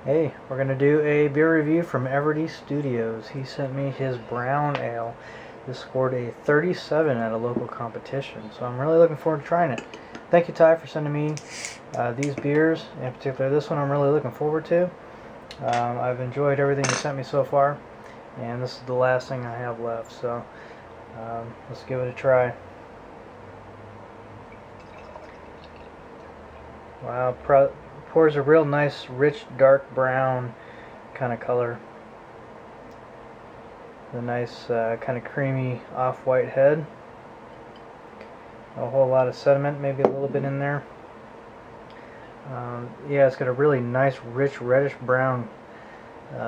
Hey, we're going to do a beer review from EvertyStudios. He sent me his brown ale. This scored a 37 at a local competition, so I'm really looking forward to trying it. Thank you, Ty, for sending me these beers. In particular, this one I'm really looking forward to. I've enjoyed everything you sent me so far, and this is the last thing I have left, so let's give it a try. Wow, pours a real nice, rich, dark brown kind of color. The nice kind of creamy off-white head. A whole lot of sediment, maybe a little bit in there. Yeah, it's got a really nice, rich, reddish brown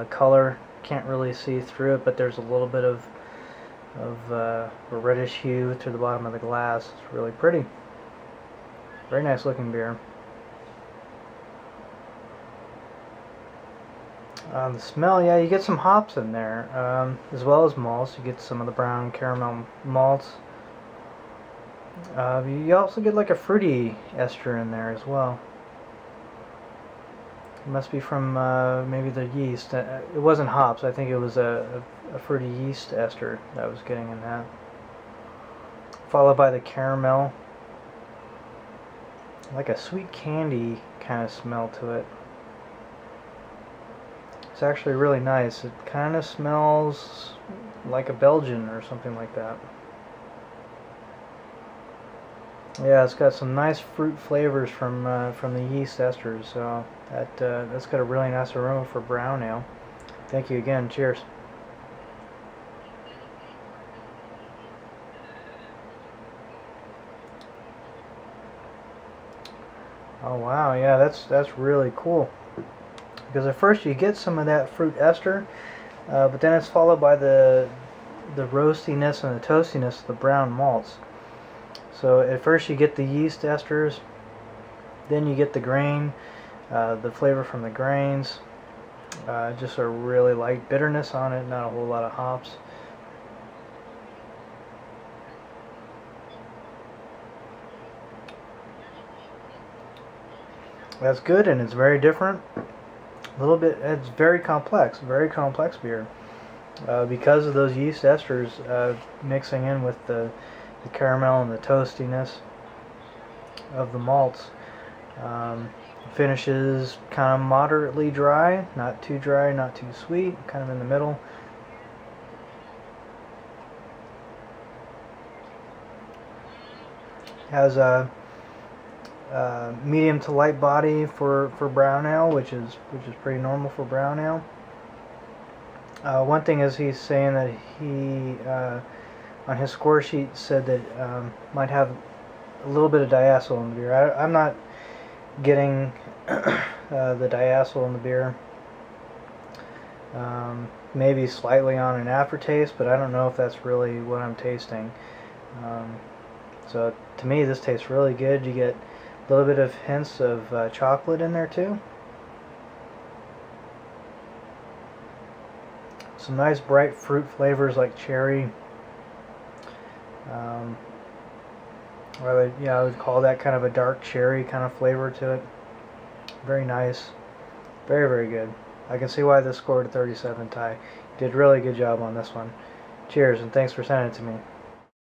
color. Can't really see through it, but there's a little bit of a reddish hue to the bottom of the glass. It's really pretty. Very nice looking beer. The smell, yeah, you get some hops in there, as well as malts. You get some of the brown caramel malts. You also get like a fruity ester in there as well. It must be from maybe the yeast. It wasn't hops. I think it was a fruity yeast ester that I was getting in that. Followed by the caramel. Like a sweet candy kind of smell to it. It's actually really nice. It kind of smells like a Belgian or something like that. Yeah, it's got some nice fruit flavors from the yeast esters, so that's got a really nice aroma for brown ale. Thank you again. Cheers. Oh wow, yeah, that's really cool. Because at first you get some of that fruit ester, but then it's followed by the roastiness and the toastiness of the brown malts. So at first you get the yeast esters, then you get the grain, the flavor from the grains, just a really light bitterness on it, not a whole lot of hops. That's good, and it's very different. A little bit, it's very complex beer, because of those yeast esters mixing in with the caramel and the toastiness of the malts. Finishes kind of moderately dry, not too sweet, kind of in the middle. Has a medium to light body for brown ale, which is pretty normal for brown ale. One thing is he's saying that he on his score sheet said that might have a little bit of diacetyl in the beer. I'm not getting the diacetyl in the beer. Maybe slightly on an aftertaste, but I don't know if that's really what I'm tasting. So to me, this tastes really good. You get a little bit of hints of chocolate in there too. Some nice bright fruit flavors like cherry. I would call that kind of a dark cherry kind of flavor to it. Very nice. Very, very good. I can see why this scored a 37, Ty. You did a really good job on this one. Cheers, and thanks for sending it to me.